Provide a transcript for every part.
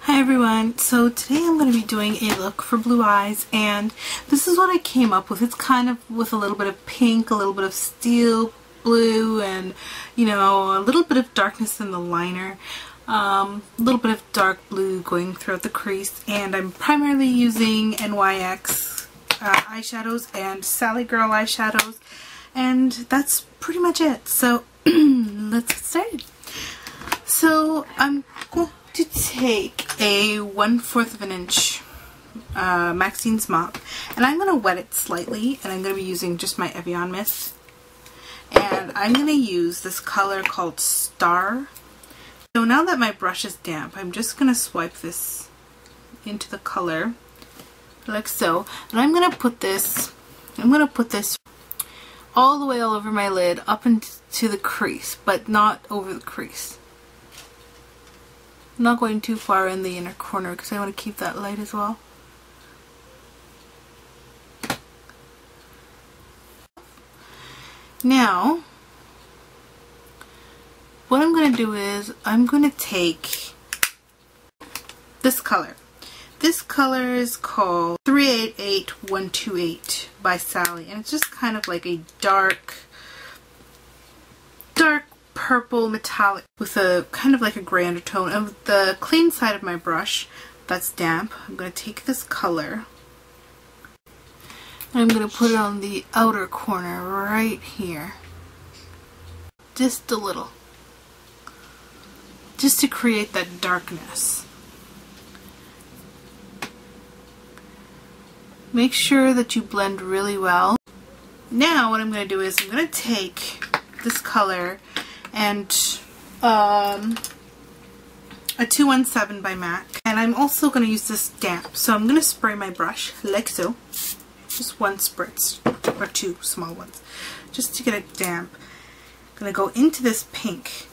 Hi everyone, so today I'm going to be doing a look for blue eyes, and this is what I came up with. It's kind of with a little bit of pink, a little bit of steel blue, and you know, a little bit of darkness in the liner, a little bit of dark blue going throughout the crease, and I'm primarily using NYX eyeshadows and Sally Girl eyeshadows, and that's pretty much it. So let's get started. So I'm going to take a 1/4 of an inch Maxine's mop, and I'm going to wet it slightly, and I'm going to be using just my Evian mist, and I'm going to use this color called Star. So now that my brush is damp, I'm just going to swipe this into the color like so, and I'm going to put this all the way all over my lid up into the crease, but not over the crease. I'm not going too far in the inner corner because I want to keep that light as well. Now, what I'm going to do is I'm going to take this color. This color is called 388128 by Sally, and it's just kind of like a dark purple metallic with a kind of like a gray undertone. And with the clean side of my brush that's damp, I'm going to take this color and I'm going to put it on the outer corner right here, just a little, just to create that darkness. Make sure that you blend really well. Now what I'm going to do is I'm going to take this color and a 217 by MAC, and I'm also going to use this damp. So I'm going to spray my brush like so, just one spritz or two small ones, just to get it damp. I'm going to go into this pink.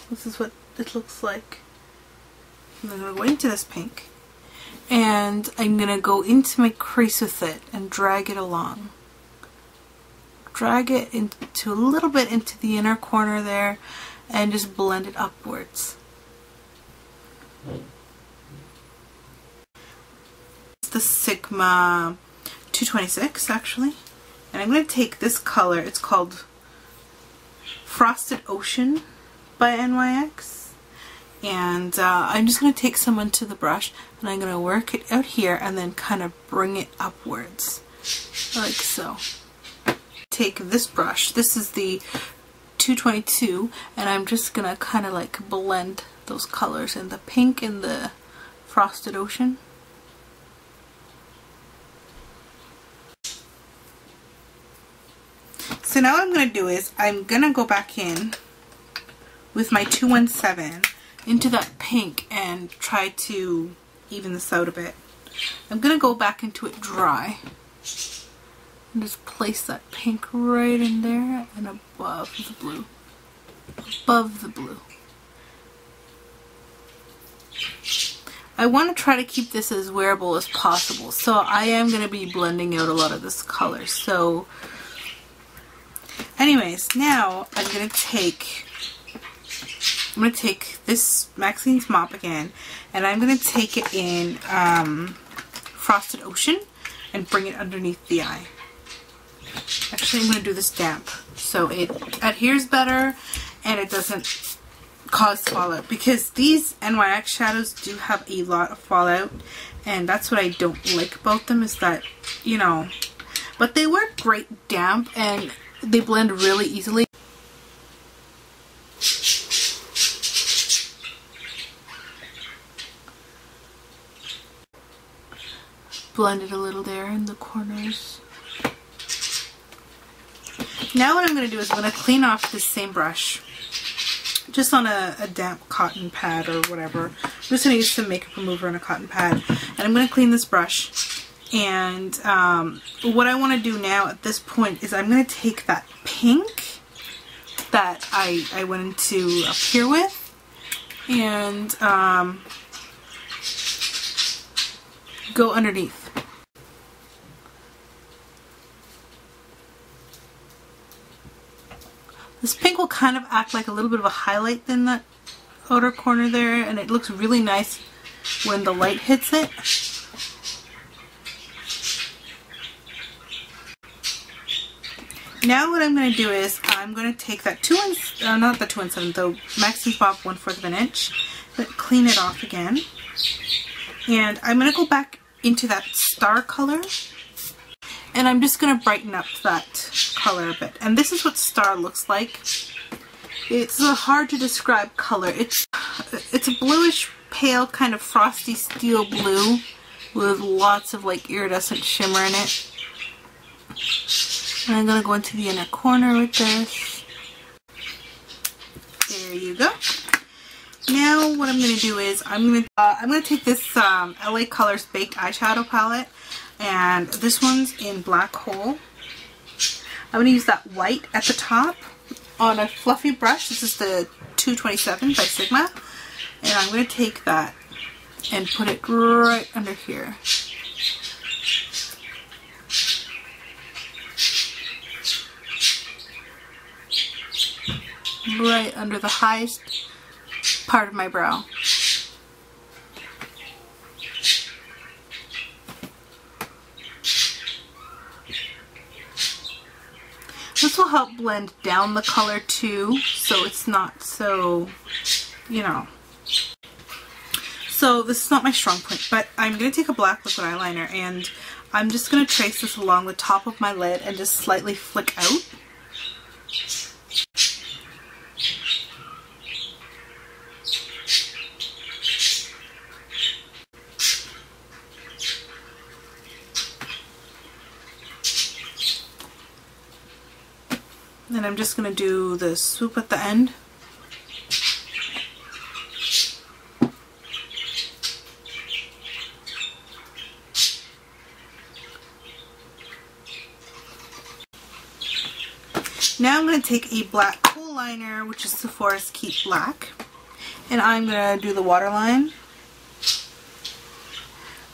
This is what it looks like. I'm going to go into this pink, and I'm going to go into my crease with it and drag it along. Drag it into a little bit into the inner corner there and just blend it upwards. It's the Sigma 226 actually, and I'm going to take this color. It's called Frosted Ocean by NYX, and I'm just going to take some onto the brush and I'm going to work it out here and then kind of bring it upwards like so. Take this brush, this is the 222, and I'm just gonna kind of like blend those colors in the pink and the Frosted Ocean. So now what I'm gonna do is I'm gonna go back in with my 217 into that pink and try to even this out a bit. I'm gonna go back into it dry and just place that pink right in there and above the blue. Above the blue. I want to try to keep this as wearable as possible, so I am going to be blending out a lot of this color. So anyways, now I'm going to take this Maxine's mop again, and I'm going to take it in Frosted Ocean and bring it underneath the eye. Actually, I'm going to do this damp so it adheres better and it doesn't cause fallout, because these NYX shadows do have a lot of fallout, and that's what I don't like about them, is that, you know, but they work great damp and they blend really easily. Blend it a little there in the corners. Now what I'm going to do is I'm going to clean off this same brush, just on a damp cotton pad or whatever. I'm just going to use some makeup remover on a cotton pad, and I'm going to clean this brush. And what I want to do now at this point is I'm going to take that pink that I went into up here with, and go underneath. This pink will kind of act like a little bit of a highlight in that outer corner there, and it looks really nice when the light hits it. Now what I'm going to do is I'm going to take that not the 2 and 7, the Maxim's Bob 1/4 of an inch, but clean it off again. And I'm going to go back into that star color, and I'm just going to brighten up that color a bit. And this is what star looks like. It's a hard to describe color. It's a bluish pale kind of frosty steel blue with lots of like iridescent shimmer in it. And I'm going to go into the inner corner with this. There you go. Now what I'm going to do is I'm going to take this LA Colors Baked Eyeshadow Palette, and this one's in Black Kohl. I'm going to use that white at the top on a fluffy brush. This is the 227 by Sigma, and I'm going to take that and put it right under here. Right under the highest part of my brow. This will help blend down the color too, so it's not so, you know. So this is not my strong point, but I'm going to take a black liquid eyeliner and I'm just going to trace this along the top of my lid and just slightly flick out. And I'm just going to do the swoop at the end. Now I'm going to take a black kohl liner, which is Sephora's Keep Black, and I'm going to do the waterline.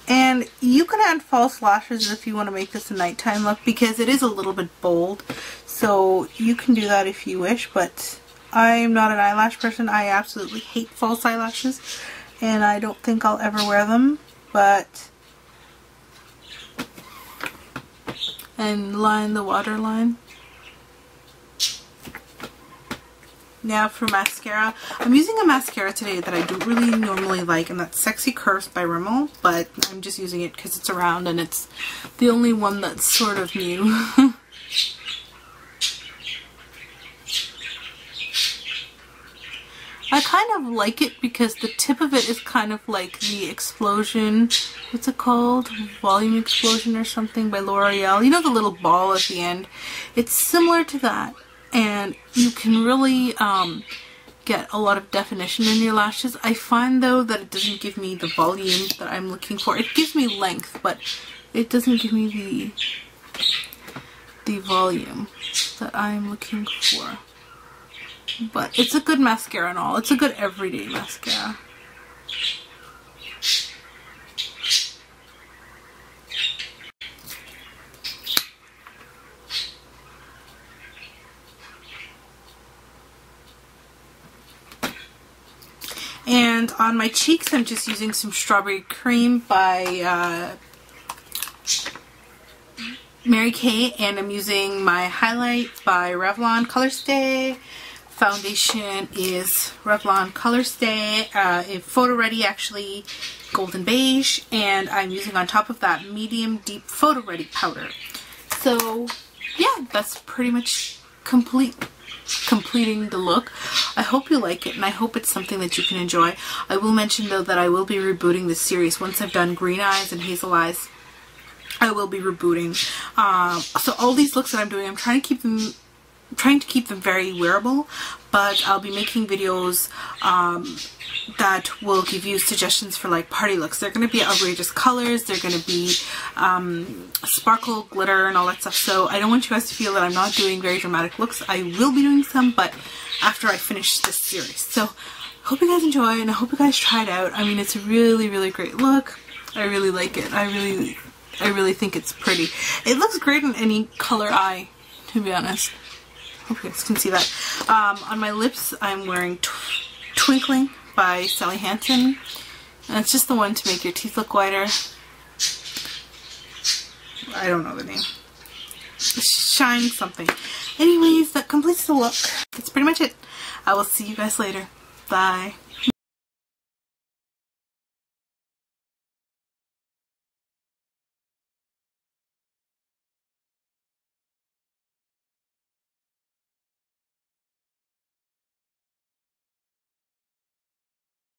And you can add false lashes if you want to make this a nighttime look, because it is a little bit bold. So you can do that if you wish, but I'm not an eyelash person. I absolutely hate false eyelashes, and I don't think I'll ever wear them. But, and line the waterline. Now for mascara. I'm using a mascara today that I don't really normally like, and that's Sexy Curves by Rimmel, but I'm just using it because it's around and it's the only one that's sort of new. I kind of like it because the tip of it is kind of like the explosion, what's it called? Volume Explosion or something by L'Oreal. You know, the little ball at the end? It's similar to that. And you can really get a lot of definition in your lashes. I find though that it doesn't give me the volume that I'm looking for. It gives me length, but it doesn't give me the volume that I'm looking for. But it's a good mascara and all. It's a good everyday mascara. And on my cheeks, I'm just using some Strawberry Cream by Marykay, and I'm using my highlight by Revlon Colorstay. Foundation is Revlon Colorstay, Photoready actually, golden beige, and I'm using on top of that medium deep Photoready powder. So yeah, that's pretty much completing the look. I hope you like it, and I hope it's something that you can enjoy. I will mention though that I will be rebooting this series. Once I've done green eyes and hazel eyes, I will be rebooting. So all these looks that I'm doing, I'm trying to keep them very wearable, but I'll be making videos that will give you suggestions for like party looks. They're going to be outrageous colors, they're going to be sparkle, glitter, and all that stuff. So I don't want you guys to feel that I'm not doing very dramatic looks. I will be doing some, but after I finish this series. So I hope you guys enjoy, and I hope you guys try it out. I mean, it's a really, really great look. I really like it. I really think it's pretty. It looks great in any color eye, to be honest. Hope you guys can see that. On my lips, I'm wearing Twinkling by Sally Hansen. And it's just the one to make your teeth look whiter. I don't know the name. Shine something. Anyways, that completes the look. That's pretty much it. I will see you guys later. Bye.